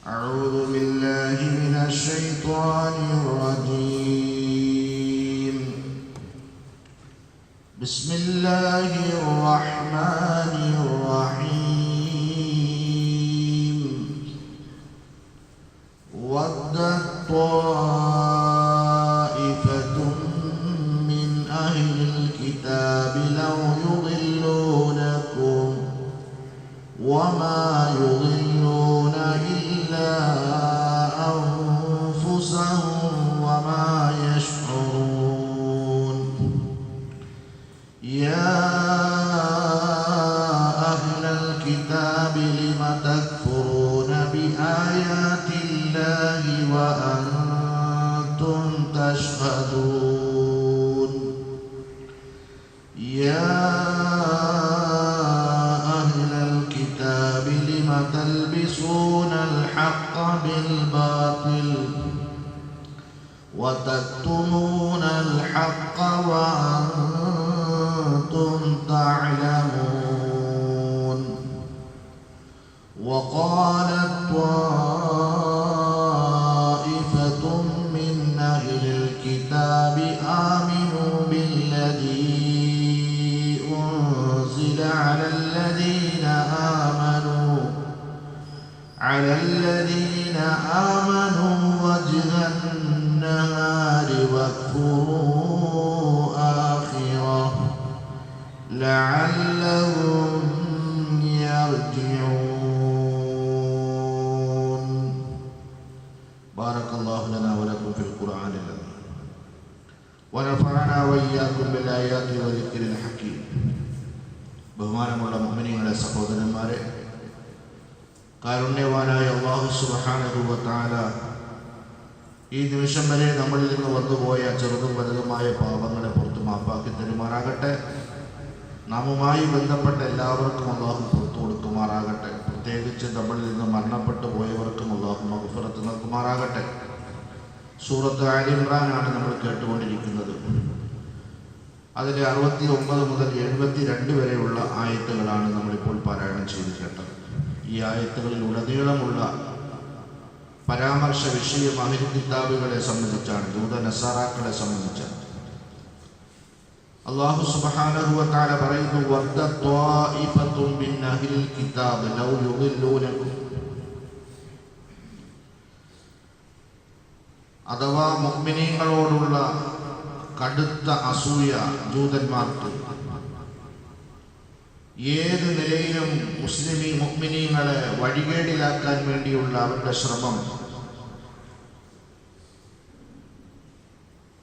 أعوذ بالله من الشيطان الرجيم. بسم الله الرحمن الرحيم. ودت طائفة من أهل الكتاب لو يضلونكم وما يضلون إلا أنفسهم وما يشعرون. يا أهل الكتاب لم تكفرون بآيات الله وأنتم تشهدون. يا تلبسون الحق بالباطل وتكتمون الحق وأنتم تعلمون. وقالت طائفة من أهل الكتاب آمنوا بالذي أنزل على الذين آمنوا وجه النهار واكفروا آخره لعلهم يرجعون. بارك الله لنا ولكم في القرآن العظيم ونفعنا وإياكم بالآيات والذكر الحكيم. ബഹുമാനമുള്ള മുഅ്മിനീങ്ങളെ, സഹോദരന്മാരെ, കാരുണ്യവാനായ അല്ലാഹു സുബ്ഹാനഹു വ തആല ഈ നിമിഷം വരെ നമ്മളിൽ നിന്ന് വന്നുപോയ ചെറുതും വലുതുമായ പാപങ്ങളെ പുറത്തു മാപ്പാക്കി തരുമാറാകട്ടെ. നാമുമായി ബന്ധപ്പെട്ട എല്ലാവർക്കും അല്ലാഹു പുറത്തു കൊടുക്കുമാറാകട്ടെ. പ്രത്യേകിച്ച് നമ്മളിൽ നിന്ന് മരണപ്പെട്ടു പോയവർക്കും അല്ലാഹു മഗ്ഫിറത്ത് നൽകുമാറാകട്ടെ. സൂറത്ത് ആലി ഇംറാനാണ് നമ്മൾ കേട്ടുകൊണ്ടിരിക്കുന്നത്. അതിലെ 69 മുതൽ 72 വരെയുള്ള ആയത്തുകളാണ് നമ്മളിപ്പോൾ പാരായണം ചെയ്ത് കേട്ടത്. ഈ ആയത്തുകളിൽ ഉടനീളമുള്ള പരാമർശ വിഷയം അഹ്ലു കിതാബുകളെ സംബന്ധിച്ചാണ്, യൂദ നസാറാക്കളെ സംബന്ധിച്ചാണ്. അല്ലാഹു സുബ്ഹാനഹു വ തആല പറയുന്നു, വദ്ദത് ത്വായിഫത്തും മിൻ അഹ്ലിൽ കിതാബ് ലൗ യുദില്ലൂനകും. അഥവാ മുഅ്മിനീങ്ങളോടുള്ള കടുത്ത അസൂയ ജൂതന്മാർക്ക് ഏത് നിലയിലും മുഅ്മിനീങ്ങളെ വഴികേടിലാക്കാൻ വേണ്ടിയുള്ള അവരുടെ ശ്രമം,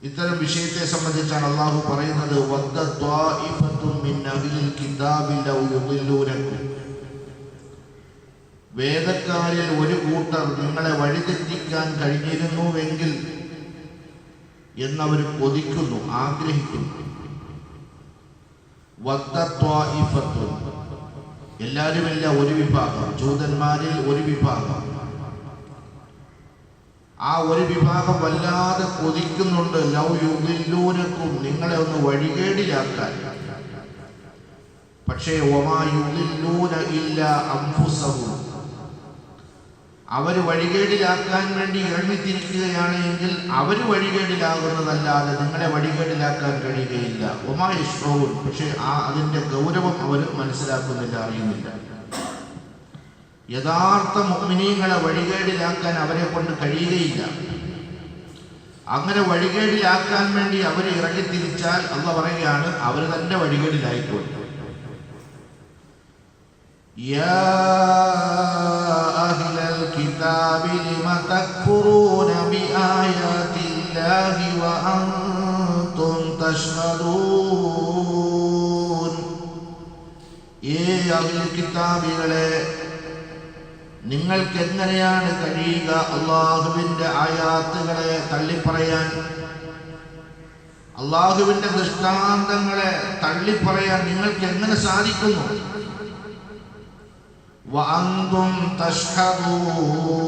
ഇത്തരം വിഷയത്തെ സംബന്ധിച്ചാണ് അല്ലാഹു പറയുന്നത്, വദ്ദത് ത്വായിഫത്തും മിൻ അഹ്ലിൽ കിതാബി ലൗ യുദില്ലൂനകും. വേദക്കാരിൽ ഒരു കൂട്ടർ നിങ്ങളെ വഴിതെറ്റിക്കാൻ കഴിഞ്ഞിരുന്നുവെങ്കിൽ എന്നവർ കൊതിക്കുന്നു, ആഗ്രഹിക്കുന്നു. വദ്ദത് ത്വായിഫത്തുൻ, എല്ലാവരുമല്ല, ഒരു വിഭാഗം, ജൂതന്മാരിൽ ഒരു വിഭാഗം. ആ ഒരു വിഭാഗം വല്ലാതെ കൊതിക്കുന്നുണ്ട്, ലൗ യുദില്ലൂനകും, നിങ്ങളെ ഒന്ന് വഴികേടിലാക്കാൻ. പക്ഷേ വമാ യുദില്ലൂന ഇല്ലാ അൻഫുസഹും, അവർ വഴികേടിലാക്കാൻ വേണ്ടി ഇറങ്ങിത്തിരിക്കുകയാണ് എങ്കിൽ അവർ വഴികേടിലാകുന്നതല്ലാതെ നിങ്ങളെ വഴികേടിലാക്കാൻ കഴിയുകയില്ല. വമാ യശ്ഉറൂൻ, പക്ഷേ അതിൻ്റെ ഗൗരവം അവർ മനസ്സിലാക്കുന്നില്ല, അറിയുന്നില്ല. യഥാർത്ഥ മുഅ്മിനീങ്ങളെ വഴികേടിലാക്കാൻ അവരെ കൊണ്ട് കഴിയുകയില്ല. അങ്ങനെ വഴികേടിലാക്കാൻ വേണ്ടി അവർ ഇറങ്ങിത്തിരിച്ചാൽ അല്ലാഹു പറയുകയാണ്, അവർ തന്നെ വഴികേടിലായിക്കോട്ടെ. യാ അഹ്ലൽ കിതാബി ലിമ തക്ഫുറൂന ബിആയാതില്ലാഹി വഅൻതും തശ്ഹദൂൻ. ഏ അഹ്ലുൽ കിതാബികളെ, നിങ്ങൾക്ക് എങ്ങനെയാണ് കഴിയുക അല്ലാഹുവിൻ്റെ ആയാത്തുകളെ തള്ളിപ്പറയാൻ, അല്ലാഹുവിൻ്റെ ദൃഷ്ടാന്തങ്ങളെ തള്ളിപ്പറയാൻ നിങ്ങൾക്ക് എങ്ങനെ സാധിക്കുന്നു? വഅൻതും തശ്ഹദൂൻ,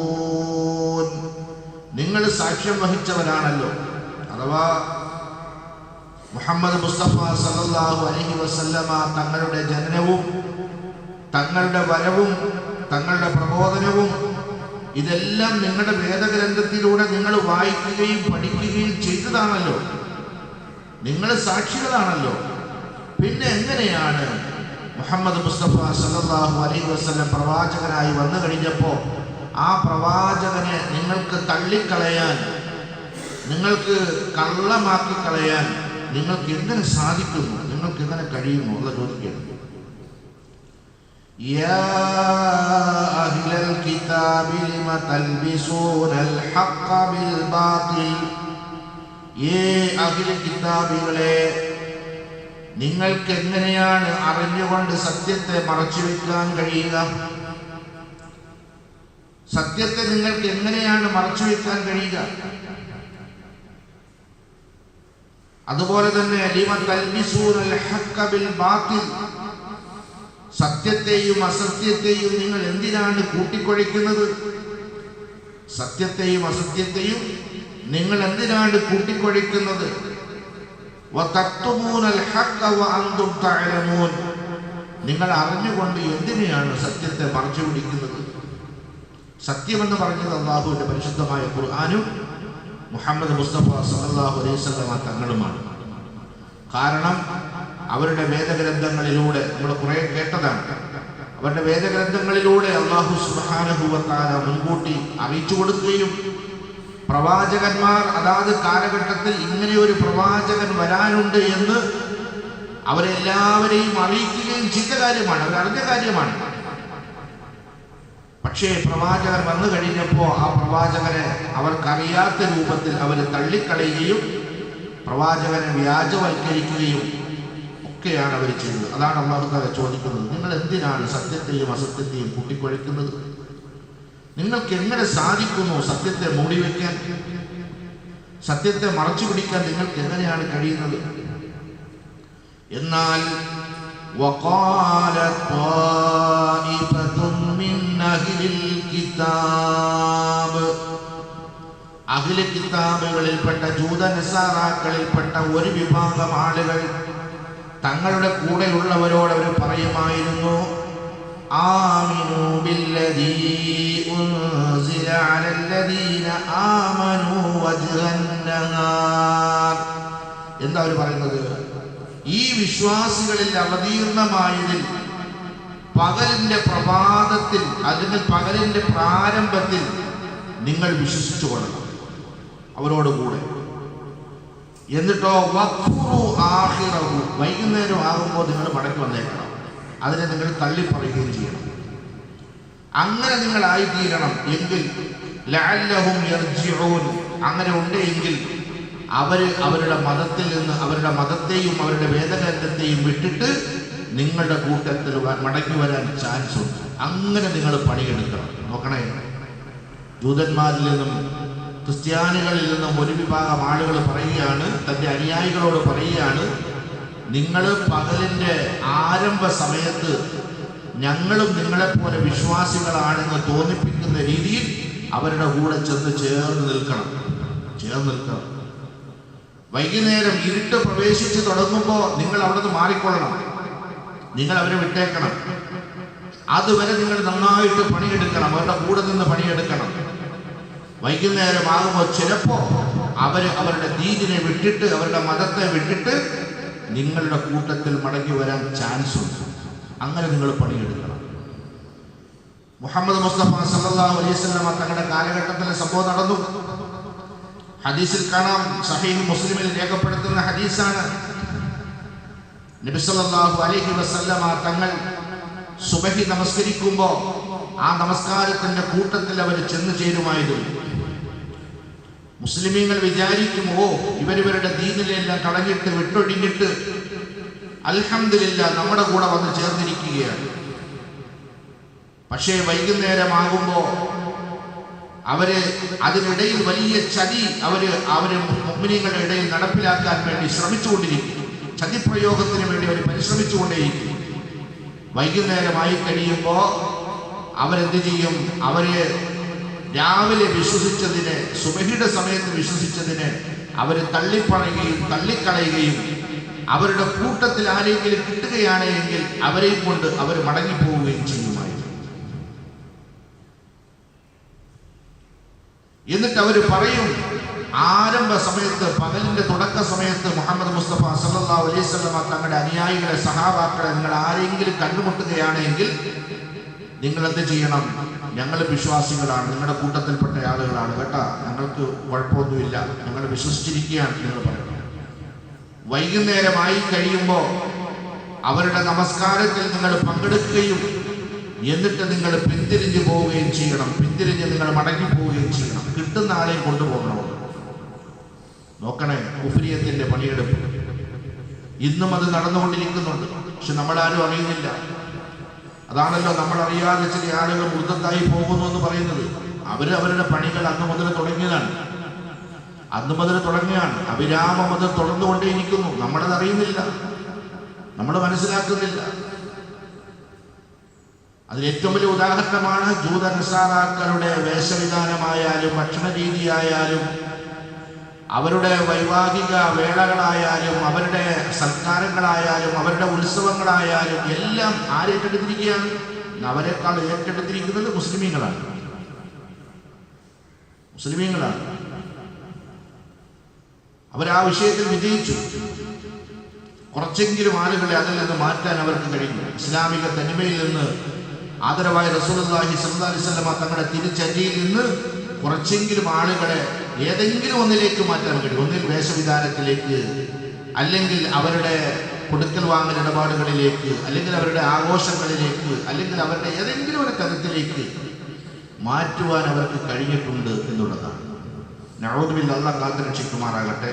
നിങ്ങൾ സാക്ഷ്യം വഹിച്ചവരാണല്ലോ. അഥവാ മുഹമ്മദ് മുസ്തഫ സല്ലല്ലാഹു അലൈഹി വസല്ലമ തങ്ങളുടെ ജനനവും തങ്ങളുടെ വരവും തങ്ങളുടെ പ്രബോധനവും ഇതെല്ലാം നിങ്ങളുടെ വേദഗ്രന്ഥത്തിലൂടെ നിങ്ങൾ വായിക്കുകയും പഠിക്കുകയും ചെയ്തതാണല്ലോ, നിങ്ങൾ സാക്ഷികളാണല്ലോ. പിന്നെ എങ്ങനെയാണ് മുഹമ്മദ് മുസ്തഫ സല്ലല്ലാഹു അലൈഹി വസല്ലം പ്രവാചകനായി വന്നു കഴിഞ്ഞപ്പോൾ ആ പ്രവാചകനെ നിങ്ങൾക്ക് തള്ളിക്കളയാൻ, നിങ്ങൾക്ക് കള്ളമാക്കി കളയാൻ നിങ്ങൾക്ക് എങ്ങനെ സാധിക്കുന്നു? നിങ്ങൾക്ക് എങ്ങനെ കഴിയുമോ? അല്ല ചോദിക്കുന്നു. യാ അഹ്ലൽ കിതാബി ലിമ തൽബിസൂനൽ ഹഖ്ഖ ബിൽ ബാതിൽ. അഹ്ലൽ കിതാബികളെ, നിങ്ങൾക്ക് എങ്ങനെയാണ് അറിഞ്ഞുകൊണ്ട് സത്യത്തെ മറച്ചുവെക്കാൻ കഴിയുക? സത്യത്തെ നിങ്ങൾക്ക് എങ്ങനെയാണ് മറച്ചുവെക്കാൻ കഴിയുക? അതുപോലെ തന്നെ ലിമ തൽബിസൂനൽ ഹഖ്ഖ ബിൽ ബാതിൽ, സത്യത്തെയും അസത്യത്തെയും നിങ്ങൾ എന്തിനാണ് കൂട്ടിക്കുഴയ്ക്കുന്നത്? സത്യത്തെയും അസത്യത്തെയും നിങ്ങൾ എന്തിനാണ് കൂട്ടിക്കുഴയ്ക്കുന്നത്? വതക്തുമൂനൽ ഹഖ്ഖ വഅൻതും തഅലമൂൻ, നിങ്ങൾ അറിഞ്ഞുകൊണ്ട് എന്തിനെയാണ് സത്യത്തെ മറച്ചു പിടിക്കുന്നത്? സത്യമെന്ന് പറഞ്ഞത് അല്ലാഹുവിന്റെ പരിശുദ്ധമായ ഖുർആനും മുഹമ്മദ് മുസ്തഫ സല്ലല്ലാഹു അലൈഹി വസല്ലം തങ്ങളുമാണ്. കാരണം അവരുടെ വേദഗ്രന്ഥങ്ങളിലൂടെ നമ്മൾ കുറെ കേട്ടതാണ്. അവരുടെ വേദഗ്രന്ഥങ്ങളിലൂടെ അല്ലാഹു സുബ്ഹാനഹു വ തആല മുൻകൂട്ടി അറിയിച്ചു കൊടുക്കുകയും പ്രവാചകന്മാർ അതാത് കാലഘട്ടത്തിൽ ഇങ്ങനെ ഒരു പ്രവാചകൻ വരാനുണ്ട് എന്ന് അവരെല്ലാവരെയും അറിയിക്കുകയും ചെയ്ത കാര്യമാണ്, അവരറിഞ്ഞ കാര്യമാണ്. പക്ഷേ പ്രവാചകൻ വന്നു കഴിഞ്ഞപ്പോൾ ആ പ്രവാചകനെ അവർക്കറിയാത്ത രൂപത്തിൽ അവർ തള്ളിക്കളയുകയും പ്രവാചകനെ വ്യാജവൽക്കരിക്കുകയും ഒക്കെയാണ് അവർ ചെയ്തത്. അതാണ് അല്ലാഹു തആല ചോദിക്കുന്നത്, നിങ്ങൾ എന്തിനാണ് സത്യത്തെയും അസത്യത്തെയും കൂട്ടിക്കുഴയ്ക്കുന്നത്? നിങ്ങൾക്ക് എങ്ങനെ സാധിക്കുന്നു സത്യത്തെ മൂടിവെക്കാൻ? സത്യത്തെ മറച്ചു പിടിക്കാൻ നിങ്ങൾക്ക് എങ്ങനെയാണ് കഴിയുന്നത്? എന്നാൽ وقالت طائفة من أهل الكتاب, അഹ്ലു കിതാബുകളിൽപ്പെട്ട ജൂതനസാറാക്കളിൽപ്പെട്ട ഒരു വിഭാഗം ആളുകൾ തങ്ങളുടെ കൂടെയുള്ളവരോട് അവർ പറയുമായിരുന്നു, ആമിനൂ ബില്ലദീ ഉൻസില അലല്ലദീന ആമനൂ വജ്ഹൻ നഹാർ. എന്താ അവർ പറയുന്നത്? ഈ വിശ്വാസികളിൽ അവതീർണമായതിൽ പകലിന്റെ പ്രഭാതത്തിൽ, അല്ലെങ്കിൽ പകലിന്റെ പ്രാരംഭത്തിൽ നിങ്ങൾ വിശ്വസിച്ചു കൊള്ളണം അവരോടുകൂടെ. എന്നിട്ടോ വഖ്ഫുറു ആഖിറഹു, വൈകുന്നേരം ആകുമ്പോൾ നിങ്ങൾ മടക്കി വന്നേക്കണം, അതിനെ നിങ്ങൾ തള്ളിപ്പറയുകയും ചെയ്യണം. അങ്ങനെ നിങ്ങൾ ആയിത്തീരണം എങ്കിൽ ലഅല്ലഹും യർജിഊൻ, അങ്ങനെ ഉണ്ടെങ്കിൽ അവരുടെ മതത്തിൽ നിന്ന്, അവരുടെ മതത്തെയും അവരുടെ വേദഗ്രന്ഥത്തെയും വിട്ടിട്ട് നിങ്ങളുടെ കൂട്ടത്തിൽ മടങ്ങി വരാൻ ചാൻസ് ഉണ്ട്. അങ്ങനെ നിങ്ങൾ പണിയെടുക്കണം. നോക്കണേ, ജൂതന്മാരിൽ നിന്നും ക്രിസ്ത്യാനികളിൽ നിന്നും ഒരു വിഭാഗം ആളുകൾ പറയുകയാണ്, തൻ്റെ അനുയായികളോട് പറയുകയാണ്, നിങ്ങൾ പകലിൻ്റെ ആരംഭ സമയത്ത് ഞങ്ങളും നിങ്ങളെപ്പോലെ വിശ്വാസികളാണെന്ന് തോന്നിപ്പിക്കുന്ന രീതിയിൽ അവരുടെ കൂടെ ചേർന്ന് നിൽക്കണം. വൈകുന്നേരം ഇരുട്ട് പ്രവേശിച്ച് തുടങ്ങുമ്പോൾ നിങ്ങൾ അവിടെ നിന്ന് മാറിക്കൊള്ളണം, നിങ്ങൾ അവരെ വിട്ടേക്കണം. അതുവരെ നിങ്ങൾ നന്നായിട്ട് പണിയെടുക്കണം, അവരുടെ കൂടെ നിന്ന് പണിയെടുക്കണം. വൈകുന്നേരം ആകുമ്പോൾ ചിലപ്പോൾ അവരുടെ ദീനിനെ വിട്ടിട്ട്, അവരുടെ മതത്തെ വിട്ടിട്ട് നിങ്ങളുടെ കൂട്ടത്തിൽ മടങ്ങി വരാൻ ചാൻസ് ഉണ്ട്. അങ്ങനെ നിങ്ങൾ പണിയെടുക്കണം. മുഹമ്മദ് മുസ്തഫ സല്ലല്ലാഹു അലൈഹി വസല്ലം തങ്ങളുടെ കാലഘട്ടത്തിലെ സംഭവം നടന്നു. ഹദീസിൽ കാണാം, സഹീഹ് മുസ്ലിമിൽ രേഖപ്പെടുത്തുന്ന ഹദീസാണ്. നബി സല്ലല്ലാഹു അലൈഹി വസല്ലം തങ്ങൾ സുബഹി നമസ്കരിക്കുമ്പോൾ ആ നമസ്കാരത്തിന്റെ കൂട്ടത്തിൽ അവർ ചെന്ന് ചേരുമായിരുന്നു. മുസ്ലിമീങ്ങൾ വിചാരിക്കുമോ, ഇവരുടെ ദീനിലെല്ലാം കളഞ്ഞിട്ട് വിട്ടൊഴിഞ്ഞിട്ട് അൽഹംദുലില്ലാ നമ്മുടെ കൂടെ വന്ന് ചേർന്നിരിക്കുകയാണ്. പക്ഷേ വൈകുന്നേരമാകുമ്പോൾ അതിനിടയിൽ വലിയ ചതി അവര് മുഅ്മിനീങ്ങളുടെ ഇടയിൽ നടപ്പിലാക്കാൻ വേണ്ടി ശ്രമിച്ചുകൊണ്ടിരിക്കും. ചതിപ്രയോഗത്തിന് വേണ്ടി അവർ പരിശ്രമിച്ചുകൊണ്ടേയിരിക്കും. വൈകുന്നേരമായി കഴിയുമ്പോൾ അവരെന്ത് ചെയ്യും? രാവിലെ വിശ്വസിച്ചതിനെ, സുബഹിയുടെ സമയത്ത് വിശ്വസിച്ചതിനെ അവര് തള്ളിപ്പറയുകയും തള്ളിക്കളയുകയും അവരുടെ കൂട്ടത്തിൽ ആരെങ്കിലും കിട്ടുകയാണെങ്കിൽ അവരെയും കൊണ്ട് അവർ മടങ്ങിപ്പോവുകയും ചെയ്യുമായിരുന്നു. എന്നിട്ട് അവർ പറയും, ആരംഭ സമയത്ത്, പകലിന്റെ തുടക്ക സമയത്ത് മുഹമ്മദ് മുസ്തഫ സല്ലല്ലാഹു അലൈഹി വസല്ലമ തങ്ങളുടെ അനുയായികളെ, സഹാബാക്കളെ നിങ്ങൾ ആരെങ്കിലും കണ്ടുമുട്ടുകയാണെങ്കിൽ നിങ്ങൾ എന്ത് ചെയ്യണം? ഞങ്ങൾ വിശ്വാസികളാണ്, നിങ്ങളുടെ കൂട്ടത്തിൽപ്പെട്ട ആളുകളാണ് കേട്ടാ, ഞങ്ങൾക്ക് കുഴപ്പമൊന്നുമില്ല, ഞങ്ങൾ വിശ്വസിച്ചിരിക്കുകയാണ് നിങ്ങൾ പറയണം. വൈകുന്നേരമായി കഴിയുമ്പോൾ അവരുടെ നമസ്കാരത്തിൽ നിങ്ങൾ പങ്കെടുക്കുകയും എന്നിട്ട് നിങ്ങൾ പിന്തിരിഞ്ഞു പോവുകയും ചെയ്യണം. പിന്തിരിഞ്ഞ് നിങ്ങൾ മടങ്ങി പോവുകയും ചെയ്യണം. കിട്ടുന്ന ആളെയും കൊണ്ടുപോകണം. നോക്കണേ, കുഫ്രിയത്തിന്റെ പണിയെടുപ്പ് ഇന്നും അത് നടന്നുകൊണ്ടിരിക്കുന്നുണ്ട്. പക്ഷെ നമ്മളാരും അറിയുന്നില്ല. അതാണല്ലോ നമ്മളറിയാതെ ചില ആളുകൾ മൃതത്തായി പോകുന്നു എന്ന് പറയുന്നത്. അവരുടെ പണികൾ അന്ന് മുതൽ തുടങ്ങിയതാണ്. അവിരാമം അത് തുടർന്നുകൊണ്ടേയിരിക്കുന്നു. നമ്മളത് അറിയുന്നില്ല, നമ്മൾ മനസ്സിലാക്കുന്നില്ല. അതിന് ഏറ്റവും വലിയ ഉദാഹരണമാണ് ജൂത നസാറാക്കളുടെ വേഷവിധാനമായാലും ഭക്ഷണ രീതിയായാലും അവരുടെ വൈവാഹിക വേളകളായാലും അവരുടെ സൽക്കാരങ്ങളായാലും അവരുടെ ഉത്സവങ്ങളായാലും എല്ലാം ആരേറ്റെടുത്തിരിക്കുകയാണ്? അവരെക്കാൾ ഏറ്റെടുത്തിരിക്കുന്നത് മുസ്ലിമീങ്ങളാണ്. അവരാ വിഷയത്തിൽ വിജയിച്ചു. കുറച്ചെങ്കിലും ആളുകളെ അതിൽ നിന്ന് മാറ്റാൻ അവർക്ക് കഴിഞ്ഞു. ഇസ്ലാമിക തനിമയിൽ നിന്ന്, ആദരവായ റസൂലുള്ളാഹി സ്വല്ലല്ലാഹു അലൈഹി വസല്ലമ തങ്ങളുടെ തിരിച്ചടിയിൽ നിന്ന് കുറച്ചെങ്കിലും ആളുകളെ ഏതെങ്കിലും ഒന്നിലേക്ക് മാറ്റാൻ കഴിയും. ഒന്നിൽ വേഷവിധാനത്തിലേക്ക്, അല്ലെങ്കിൽ അവരുടെ കൊടുക്കൽ വാങ്ങൽ ഇടപാടുകളിലേക്ക്, അല്ലെങ്കിൽ അവരുടെ ആഘോഷങ്ങളിലേക്ക്, അല്ലെങ്കിൽ അവരുടെ ഏതെങ്കിലും ഒരു തരത്തിലേക്ക് മാറ്റുവാൻ അവർക്ക് കഴിഞ്ഞിട്ടുണ്ട് എന്നുള്ളതാണ്. നഊദു ബില്ലാഹ്, അല്ലാഹു കാത്തുരക്ഷിക്കുമാറാകട്ടെ.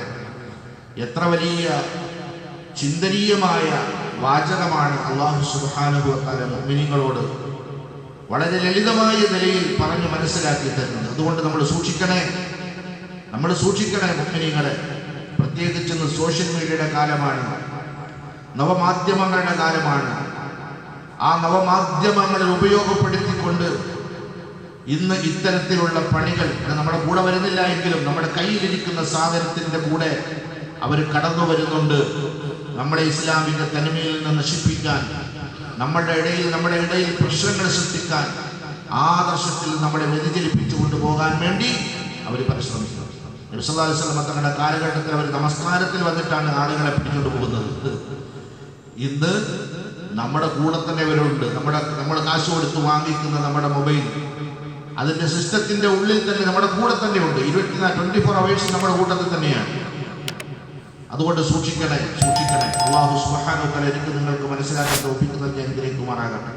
എത്ര വലിയ ചിന്തനീയമായ വാചകമാണ് അല്ലാഹു സുബ്ഹാനഹു വ തആല മുഅ്മിനീങ്ങളോട് വളരെ ലളിതമായ നിലയിൽ പറഞ്ഞു മനസ്സിലാക്കി തരുന്നത്. അതുകൊണ്ട് നമ്മൾ സൂക്ഷിക്കണേ മുഅ്മിനീങ്ങളെ. പ്രത്യേകിച്ച് ഇന്ന് സോഷ്യൽ മീഡിയയുടെ കാലമാണ്, നവമാധ്യമങ്ങളുടെ കാലമാണ്. ആ നവമാധ്യമങ്ങളെ ഉപയോഗപ്പെടുത്തിക്കൊണ്ട് ഇന്ന് ഇത്തരത്തിലുള്ള പണികൾ നമ്മുടെ കൂടെ വരുന്നില്ല എങ്കിലും നമ്മുടെ കയ്യിലിരിക്കുന്ന സാധനത്തിന്റെ കൂടെ അവർ കടന്നു വരുന്നുണ്ട്. നമ്മളെ ഇസ്ലാമിക തനിമയിൽ നിന്ന് നശിപ്പിക്കാൻ, നമ്മുടെ ഇടയിൽ പ്രശ്നങ്ങൾ സൃഷ്ടിക്കാൻ, ആദർശത്തിൽ നമ്മളെ വ്യതിചലിപ്പിച്ചു കൊണ്ടുപോകാൻ വേണ്ടി അവർ പരിശ്രമിക്കുന്നു. നബി സല്ലല്ലാഹു അലൈഹി വസല്ലം തങ്ങളുടെ കാലഘട്ടത്തിൽ അവർ നമസ്കാരത്തിൽ വന്നിട്ടാണ് ആളുകളെ പിടിച്ചുകൊണ്ട് പോകുന്നത്. ഇന്ന് നമ്മുടെ കൂടെ തന്നെ അവരുണ്ട്. നമ്മൾ കാശ് കൊടുത്ത് വാങ്ങിക്കുന്ന നമ്മുടെ മൊബൈൽ, അതിന്റെ സിസ്റ്റത്തിന്റെ ഉള്ളിൽ തന്നെ നമ്മുടെ കൂടെ തന്നെ ഉണ്ട്. 24 hours നമ്മുടെ കൂട്ടത്തിൽ തന്നെയാണ്. അതുകൊണ്ട് സൂക്ഷിക്കണേ. അല്ലാഹു സുബ്ഹാനഹു വ തആല എനിക്ക് നിങ്ങൾക്ക് മനസ്സിലാക്കാൻ തൗഫീഖ് നൽകി അനുഗ്രഹിക്കുമാറാകട്ടെ.